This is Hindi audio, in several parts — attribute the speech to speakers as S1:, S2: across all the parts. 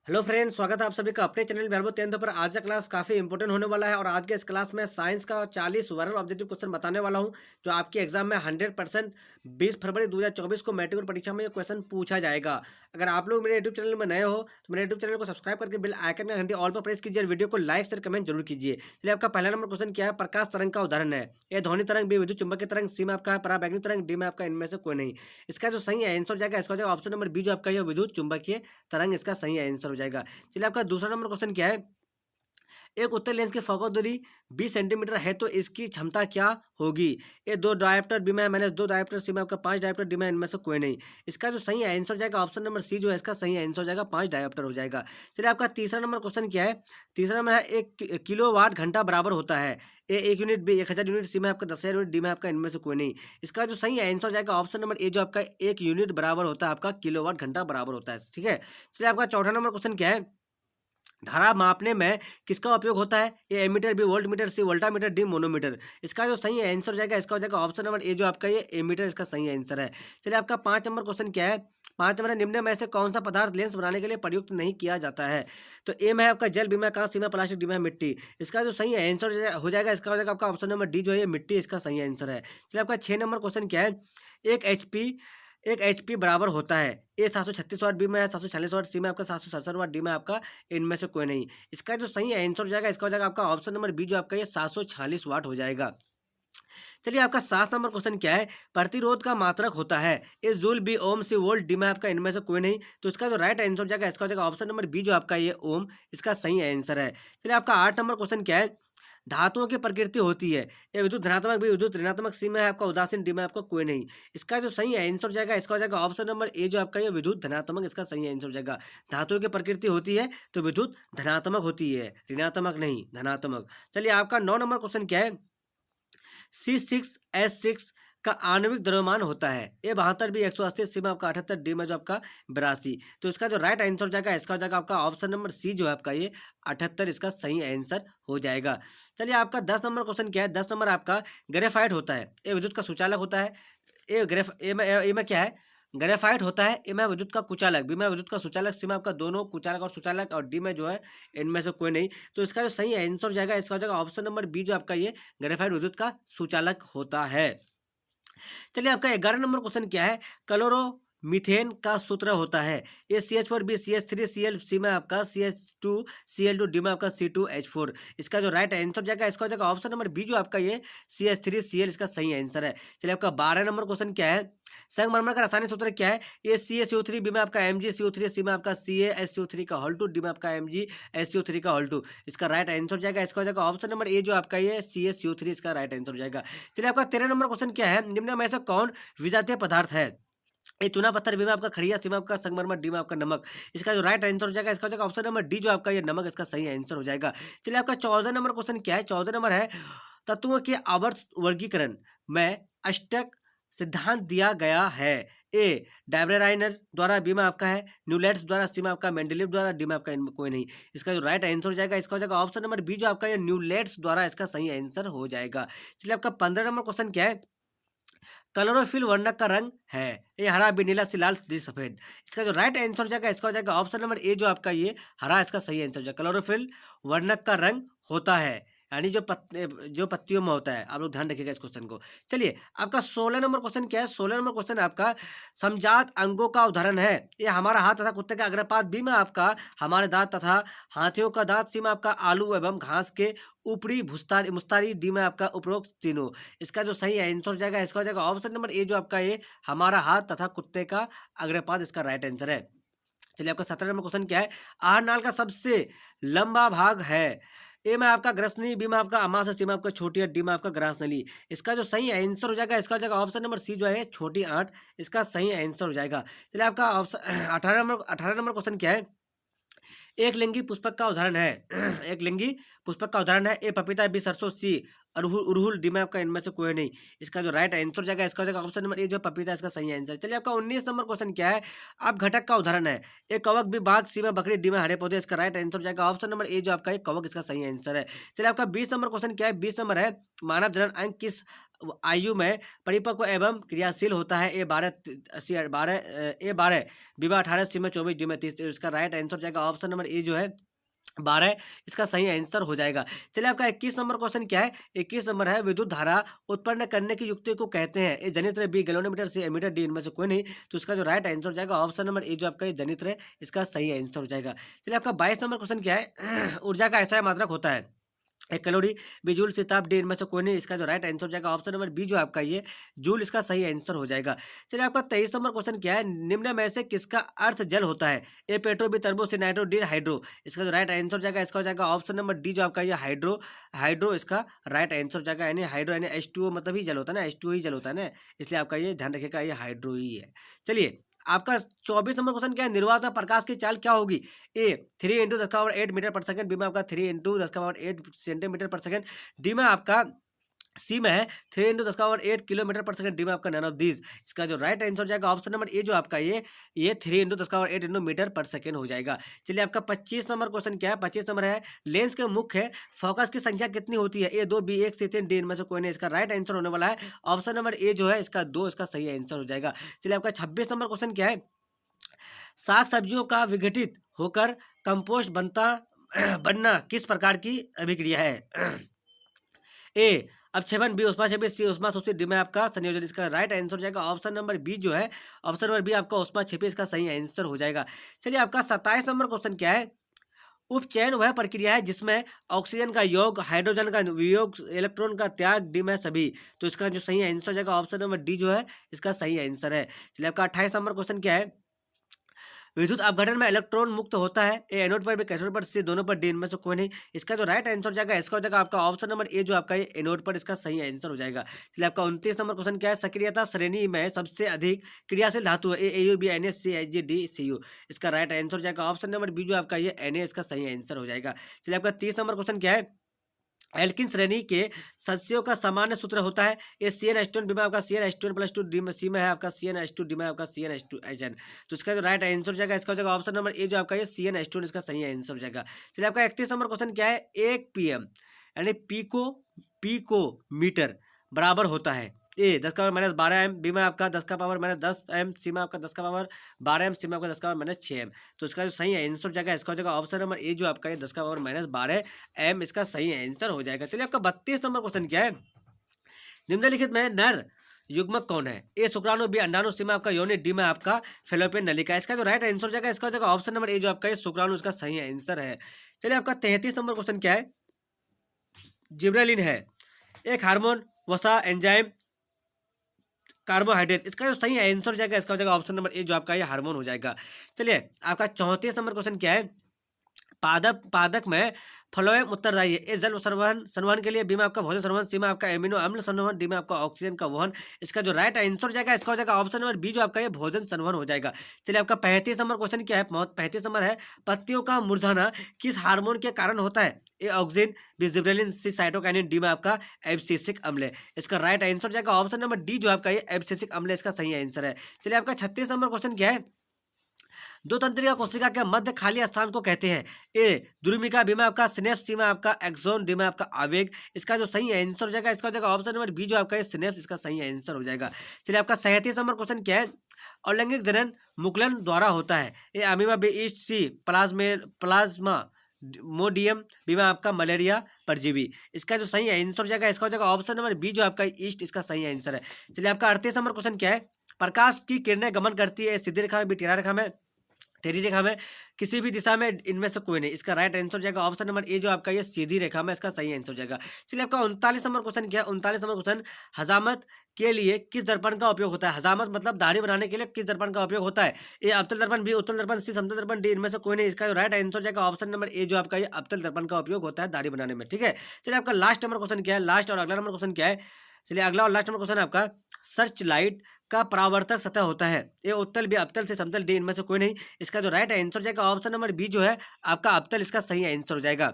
S1: हेलो फ्रेंड्स, स्वागत है आप सभी का अपने चैनल वैल्यू 10 पर। आज का क्लास काफी इंपॉर्टेंट होने वाला है और आज के इस क्लास में साइंस का 40 वर्ल ऑब्जेक्टिव क्वेश्चन बताने वाला हूं जो आपके एग्जाम में 100% 20 फरवरी 2024 को मैट्रिक परीक्षा में ये क्वेश्चन पूछा जाएगा। अगर आप लोग मेरे यूट्यूब चैनल में नए हो तो मेरे यूट्यूब चैनल को सब्सक्राइब करके बेल आइकन का घंटी ऑल पर प्रेस कीजिए और वीडियो को लाइक शेयर कमेंट जरूर कीजिए। चलिए, आपका पहला नंबर क्वेश्चन क्या है? प्रकाश तरंग का उदाहरण है। ए ध्वनि तरंग, बी विद्युत चुंबकीय तरंग, सी में आपका है पराबैंगनी तरंग, डी में आपका इनमें से कोई नहीं। इसका जो सही आंसर हो जाएगा इसका हो जाएगा ऑप्शन नंबर बी, जो आपका ये विद्युत चुंबकीय तरंग इसका सही आंसर हो जाएगा। चलिए, आपका दूसरा नंबर क्वेश्चन क्या है? एक उत्तल लेंस की फोकस दूरी 20 सेंटीमीटर है तो इसकी क्षमता क्या होगी? ये दो डायोप्टर बी में माइनस दो डायोप्टर सी में आपका 5 डायोप्टर डी में इनमें से कोई नहीं। इसका जो सही आंसर हो जाएगा ऑप्शन नंबर सी, जो है इसका सही आंसर हो जाएगा 5 डायोप्टर हो जाएगा। चलिए, आपका तीसरा नंबर क्वेश्चन क्या है? तीसरा नंबर है एक किलोवाट घंटा बराबर होता है। ए 1 यूनिट, बी 1000 यूनिट, सी में आपका 10,000 यूनिट, डी में आपका इनमें से कोई नहीं। इसका जो सही आंसर हो जाएगा ऑप्शन नंबर ए, जो आपका 1 यूनिट बराबर होता है आपका किलोवाट घंटा बराबर होता है। ठीक है। चलिए, आपका चौथा नंबर क्वेश्चन क्या है? धारा मापने में किसका उपयोग होता है? ए एमीटर, बी वोल्ट मीटर, सी वोल्टामीटर, डी मोनोमीटर। इसका जो सही आंसर हो जाएगा इसका हो जाएगा ऑप्शन नंबर ए, जो आपका ये एमीटर इसका सही आंसर है। चलिए, आपका 5 नंबर क्वेश्चन क्या है? 5 नंबर है, निम्न में से कौन सा पदार्थ लेंस बनाने के लिए प्रयुक्त नहीं किया जाता है? तो ए में है आपका जल, बी में कांच, सी में प्लास्टिक, डी में मिट्टी। इसका जो सही आंसर हो जाएगा इसका हो जाएगा आपका ऑप्शन नंबर डी, जो है ये मिट्टी इसका सही आंसर है। चलिए, आपका 6 नंबर क्वेश्चन क्या है? एक एचपी एक एचपी बराबर होता है। ए 736 वाट, बी में 746 वाट, सी में आपका 767 वाट, डी में आपका इनमें से कोई नहीं। इसका जो सही आंसर हो जाएगा इसका हो जाएगा आपका ऑप्शन नंबर बी, जो आपका ये 746 वाट हो जाएगा। चलिए, आपका 7 नंबर क्वेश्चन क्या है? प्रतिरोध का मात्रक होता है। ए जूल, बी ओम, सी वोल्ट, डी में आपका इनमें से कोई नहीं। तो इसका जो राइट आंसर हो जाएगा इसका हो जाएगा ऑप्शन नंबर बी, जो आपका ये ओम इसका सही आंसर है। चलिए, आपका 8 नंबर क्वेश्चन क्या है? धातुओं की प्रकृति होती है। ए विद्युत धनात्मक, बी विद्युत ऋणात्मक, सी में है आपका उदासीन, डी में आपका कोई नहीं। इसका जो सही आंसर हो जाएगा इसका हो जाएगा ऑप्शन नंबर ए, जो आपका ये विद्युत धनात्मक इसका सही आंसर हो जाएगा। धातुओं की प्रकृति होती है तो विद्युत धनात्मक होती है, ऋणात्मक नहीं, धनात्मक। चलिए, आपका 9 नंबर क्वेश्चन क्या है? C6H6 का आणविक द्रव्यमान होता है। ए 72, बी 180, सी में आपका 78, डी में जो आपका 82। तो इसका जो राइट आंसर हो जाएगा इसका हो जाएगा आपका ऑप्शन नंबर सी, जो है आपका ये 78 इसका सही आंसर हो जाएगा। चलिए, आपका 10 नंबर क्वेश्चन क्या है? 10 नंबर आपका ग्रेफाइट होता है। ए विद्युत का सुचालक होता है। ए में क्या है? ग्रेफाइट होता है। ए में विद्युत का कुचालक, बी में विद्युत का सुचालक, सी में आपका दोनों कुचालक और सुचालक, और डी में जो है इनमें से कोई नहीं। तो इसका जो सही आंसर हो जाएगा इसका हो जाएगा ऑप्शन नंबर बी, जो आपका ये ग्रेफाइट विद्युत का सुचालक होता है। चलिए, आपका 11 नंबर क्वेश्चन क्या है? क्लोरो मीथेन का सूत्र होता है। ए CH4, बी CH3, Cl, सी में आपका CH2, Cl2, डी में आपका C2H4। इसका जो राइट आंसर जाएगा इसका हो जाएगा ऑप्शन नंबर बी, जो आपका ये CH3, Cl इसका सही आंसर है। चलिए, आपका 12 नंबर क्वेश्चन क्या है? संगमरमर का रासायनिक सूत्र क्या है? ए CaCO3, बी में आपका MgCO3, सी में आपका CaSO3 का होल टू, डी में आपका MgSO3 का होल टू। इसका राइट आंसर हो जाएगा इसका हो जाएगा ऑप्शन नंबर ए, जो आपका ये CaCO3 इसका राइट आंसर हो जाएगा। चलिए, आपका 13 नंबर क्वेश्चन क्या है? निम्न में से कौन विजातीय पदार्थ है? ये चूना पत्थर, बी में आपका खड़िया, सी में आपका संगमरमर, डी में आपका नमक। इसका जो राइट आंसर हो जाएगा इसका हो जाएगा ऑप्शन नंबर डी, जो आपका ये नमक इसका सही आंसर हो जाएगा। चलिए, आपका 14 नंबर क्वेश्चन क्या है? 14 नंबर है, तत्वों के आवर्त वर्गीकरण में अष्टक सिद्धांत दिया गया है। ए डायब्रेराइनर द्वारा, बी में आपका है न्यूलेट्स द्वारा, सी में आपका मेंडलीव द्वारा, डी में आपका इनमें कोई नहीं। इसका जो राइट आंसर हो जाएगा इसका हो जाएगा ऑप्शन नंबर बी, जो आपका ये न्यूलेट्स द्वारा इसका सही आंसर हो जाएगा। चलिए, आपका 15 नंबर क्वेश्चन क्या है? क्लोरोफिल वर्णक का रंग है। ए हरा, बी नीला, सी लाल, डी सफेद। इसका जो राइट आंसर हो जाएगा इसका हो जाएगा ऑप्शन नंबर ए, जो आपका ये हरा इसका सही आंसर हो जाएगा। क्लोरोफिल वर्णक का रंग होता है, यानी जो पत्तियों में होता है। आप लोग ध्यान रखिएगा इस क्वेश्चन को। चलिए, आपका 16 नंबर क्वेश्चन क्या है? 16 नंबर क्वेश्चन आपका समजात अंगों का उदाहरण है। ये हमारा हाथ तथा कुत्ते का अग्रपाद, बी में आपका हमारे दांत तथा हाथियों का दांत, सी में आपका आलू एवं घास के ऊपरी भुस्तारी मुस्तारी, डी में आपका उपरोक्त तीनों। इसका जो सही आंसर हो जाएगा इसका हो जाएगा ऑप्शन नंबर ए, जो आपका ये हमारा हाथ तथा कुत्ते का अग्रपाद इसका राइट आंसर है। चलिए, आपका 17 नंबर क्वेश्चन क्या है? आहार नाल का सबसे लंबा भाग है। ए में आपका ग्रसनी, बी में आपका अमाशय, सी में आपका छोटी आंत, डी में आपका ग्रास नली। इसका जो सही आंसर हो जाएगा इसका हो जाएगा ऑप्शन नंबर सी, जो है छोटी आंत इसका सही आंसर हो जाएगा। चलिए, आपका ऑप्शन 18 नंबर क्वेश्चन क्या है? एक लिंगी पुष्पक का उदाहरण है। एक लिंगी पुष्पक का उदाहरण है। ए पपीता, बी सरसों, सी अरहुल उड़हुल, डी में आपका इनमें से कोई नहीं। इसका जो राइट आंसर जाएगा इसका हो जाएगा ऑप्शन नंबर ए, जो पपीता इसका सही आंसर है। चलिए, आपका 19 नंबर क्वेश्चन क्या है? आप घटक का उदाहरण है। ए कवक, बी बाघ, सी में बकरी, डी में हरे पौधे। इसका राइट आंसर जाएगा ऑप्शन नंबर ए, जो आपका एक कवक इसका सही आंसर है। चलिए, आपका 20 नंबर क्वेश्चन क्या है? 20 नंबर है, मानव जनन अंग किस आयु में परिपक्व एवं क्रियाशील होता है। ए 12 B 18 C में 24 D में 30। इसका राइट आंसर हो जाएगा ऑप्शन नंबर ए जो है 12 इसका सही आंसर हो जाएगा। चलिए आपका 21 नंबर क्वेश्चन क्या है? 21 नंबर है विद्युत धारा उत्पन्न करने की युक्ति को कहते हैं। ए जनित्र, बी गैल्वेनोमीटर, सी एमीटर, डी इनमें से कोई नहीं। तो इसका जो राइट आंसर हो जाएगा ऑप्शन नंबर ए जो आपका ये जनित्र है इसका सही आंसर हो जाएगा। चलिए आपका 22 नंबर क्वेश्चन क्या है? ऊर्जा का ऐसा मात्रक होता है। एक कैलोरी, बी जूल, सी ताप, डी इनमें से कोई नहीं। इसका जो राइट आंसर हो जाएगा ऑप्शन नंबर बी जो आपका ये जूल इसका सही आंसर हो जाएगा। चलिए आपका 23 नंबर क्वेश्चन क्या है? निम्न में से किसका अर्थ जल होता है? ए पेट्रो, बी टर्बो, सी नाइट्रो, डी हाइड्रो। इसका जो राइट आंसर हो जाएगा इसका हो जाएगा ऑप्शन नंबर डी जो आपका ये हाइड्रो। हाइड्रो इसका राइट आंसर हो जाएगा। यानी हाइड्रो यानी H2O मतलब ही जल होता है ना, H2O ही जल होता है ना, इसलिए आपका ये ध्यान रखिएगा ये हाइड्रो ही है। चलिए आपका 24 नंबर क्वेश्चन क्या है? निर्वात में प्रकाश की चाल क्या होगी? ए 3 × 10⁸ मीटर पर सेकंड, बी में आपका 3 × 10⁸ सेंटीमीटर पर सेकंड, डी में आपका सी में है 3 × 10⁸ किलोमीटर पर सेकंड, डी में आपका नन ऑफ दीज। इसका जो राइट आंसर हो जाएगा ऑप्शन नंबर ए जो आपका ये 3 × 10⁸ मीटर पर सेकंड हो जाएगा। चलिए आपका 25 नंबर क्वेश्चन क्या है? 25 नंबर है लेंस के मुख्य फोकस की संख्या कितनी होती है? ए 2, बी 1, सी 3, डी इनमें से कोई नहीं। इसका राइट आंसर होने वाला है ऑप्शन नंबर ए जो है इसका 2 इसका सही आंसर हो जाएगा। चलिए आपका 26 नंबर क्वेश्चन क्या है? साग सब्जियों का विघटित होकर कंपोस्ट बनना किस प्रकार की अभिक्रिया है? ए अपक्षेपण, बी ऊष्माक्षेपी, सी ऊष्माशोषित, डी में आपका संयोजन। इसका राइट आंसर हो जाएगा ऑप्शन नंबर बी जो है ऑप्शन नंबर बी आपका ऊष्माक्षेपी इसका सही आंसर हो जाएगा। चलिए आपका 27 नंबर क्वेश्चन क्या है? उपचयन वह प्रक्रिया है जिसमें ऑक्सीजन का योग, हाइड्रोजन का वियोग, इलेक्ट्रॉन का त्याग, डी में सभी। तो इसका जो सही आंसर हो जाएगा ऑप्शन नंबर डी जो है इसका सही आंसर है। चलिए आपका 28 नंबर क्वेश्चन क्या है? विद्युत अपघटन में इलेक्ट्रॉन मुक्त होता है। ए एनोड पर, बी कैथोड पर, सी दोनों पर, डी इनमें से कोई नहीं। इसका जो राइट आंसर हो जाएगा इसका हो जाएगा आपका ऑप्शन नंबर ए जो आपका ये एनोड पर इसका सही आंसर हो जाएगा। चलिए आपका 29 नंबर क्वेश्चन क्या है? सक्रियता श्रेणी में सबसे अधिक क्रियाशील धातु है। A U, B N, C H G, D C U. इसका राइट आंसर हो जाएगा ऑप्शन नंबर बी जो आपका ये एन इसका सही आंसर हो जाएगा। चलिए आपका 30 नंबर क्वेश्चन क्या है? एल्किन श्रेणी के सदस्यों का सामान्य सूत्र होता है। ए CnH2, बी में आपका CnH2n+2, डी में सी में है आपका CnH2, डी में आपका CnH2Hn। तो इसका जो राइट आंसर हो जाएगा इसका हो जाएगा ऑप्शन नंबर ए जो आपका ये CnH2 इसका सही आंसर हो जाएगा। चलिए आपका 31 नंबर क्वेश्चन क्या है? 1 PM यानी पीको मीटर बराबर होता है। ए 10⁻12 M, बी में आपका 10⁻10M, सी में आपका 10⁻12M, सी में आपका 10⁻6M। तो इसका जो सही आंसर हो जाएगा इसका हो जाएगा ऑप्शन नंबर ए जो आपका ये 10⁻12M इसका सही आंसर हो जाएगा। चलिए आपका 32 नंबर क्वेश्चन क्या है? निम्नलिखित में नर युग्मक कौन है? ए शुक्राणु, बी अंडाणु, सी में आपका योनि, डी में आपका फेलोपियन नलिका। इसका जो राइट आंसर हो जाएगा इसका हो जाएगा ऑप्शन नंबर ए जो आपका ये शुक्राणु इसका सही आंसर है। चलिए आपका 33 नंबर क्वेश्चन क्या है? जिब्रेलिन है एक हार्मोन, वसा, एंजाइम, कार्बोहाइड्रेट। इसका जो सही आंसर हो जाएगा इसका हो जाएगा ऑप्शन नंबर ए जो आपका ये हार्मोन हो जाएगा। चलिए आपका 34 नंबर क्वेश्चन क्या है? पादक में फ्लोएम उत्तरदायी है। ए जल संवहन के लिए, बी में आपका भोजन संवहन, सी में आपका एमिनो अम्ल संवहन, डी में आपका ऑक्सीजन का वहन। इसका जो राइट आंसर हो जाएगा इसका हो जाएगा ऑप्शन नंबर बी जो आपका ये भोजन संवहन हो जाएगा। चलिए आपका 35 नंबर क्वेश्चन क्या है? 35 नंबर है पत्तियों का मुरझाना किस हार्मोन के कारण होता है? ए ऑक्सिन, बी जिब्रेलिन, सी साइटोकाइनिन, डी में आपका एब्सिसिक अम्ल। इसका राइट आंसर हो जाएगा ऑप्शन नंबर डी जो आपका ये एब्सिसिक अम्ल इसका सही आंसर है। चलिए आपका 36 नंबर क्वेश्चन क्या है? दो तंत्रिका कोशिका के मध्य खाली स्थान को कहते हैं। ए द्रुमिका, बी में आपका सिनेप्स, सी में आपका एक्सोन, डी में आपका आवेग। इसका जो सही आंसर हो जाएगा इसका हो जाएगा ऑप्शन नंबर बी जो आपका सिनेप्स इसका सही आंसर हो जाएगा। चलिए आपका 37 नंबर क्वेश्चन क्या है? अलैंगिक जनन मुकुलन द्वारा होता है। ए अमीबा, बी ईस्ट, सी प्लाज्मा मोडियम, बी में आपका मलेरिया परजीवी। इसका जो सही आंसर हो जाएगा इसका हो जाएगा ऑप्शन नंबर बी जो आपका ईस्ट इसका सही आंसर है। चलिए आपका 38 नंबर क्वेश्चन क्या है? प्रकाश की किरणें गमन करती है सीधी रेखा में, बी टेढ़ा रेखा में, टेढ़ी रेखा में, किसी भी दिशा में, इनमें से कोई नहीं। इसका राइट आंसर हो जाएगा ऑप्शन नंबर ए जो आपका ये सीधी रेखा में इसका सही आंसर हो जाएगा। चलिए आपका 39 नंबर क्वेश्चन क्या है? 39 नंबर क्वेश्चन हजामत के लिए किस दर्पण का उपयोग होता है? हजामत मतलब दाढ़ी बनाने के लिए किस दर्पण का उपयोग होता है? ए अवतल दर्पण, बी उत्तल दर्पण, सी समतल दर्पण, डी इनमें से कोई नहीं। इसका जो राइट आंसर हो जाएगा ऑप्शन नंबर ए जो आपका ये अवतल दर्पण का उपयोग होता है दाढ़ी बनाने में। ठीक है, चलिए आपका लास्ट नंबर क्वेश्चन क्या है? लास्ट और अगला नंबर क्वेश्चन क्या है? चलिए अगला और लास्ट नंबर क्वेश्चन आपका सर्च लाइट का परावर्तक सतह होता है। ए उत्तल, बी अवतल, सी समतल, डी इनमें से कोई नहीं। इसका जो राइट आंसर हो जाएगा ऑप्शन नंबर बी जो है आपका अवतल इसका सही आंसर हो जाएगा।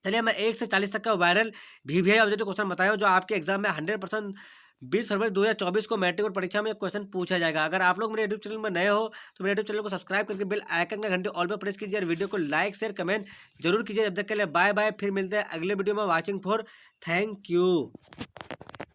S1: चलिए मैं 1 से 40 तक का वायरल वीवीआई ऑब्जेक्टिव क्वेश्चन बताया हूं जो आपके एग्जाम में 100% 20 फरवरी 2024 को मैट्रिक और परीक्षा में क्वेश्चन पूछा जाएगा। अगर आप लोग मेरे यूट्यूब चैनल में नए हो तो मेरे यूट्यूब चैनल को सब्सक्राइब करके बेल आइकन का घंटे ऑल पर प्रेस कीजिए और वीडियो को लाइक शेयर कमेंट जरूर कीजिए। जब तक के लिए बाय बाय, फिर मिलते हैं अगले वीडियो में। Watching for thank you.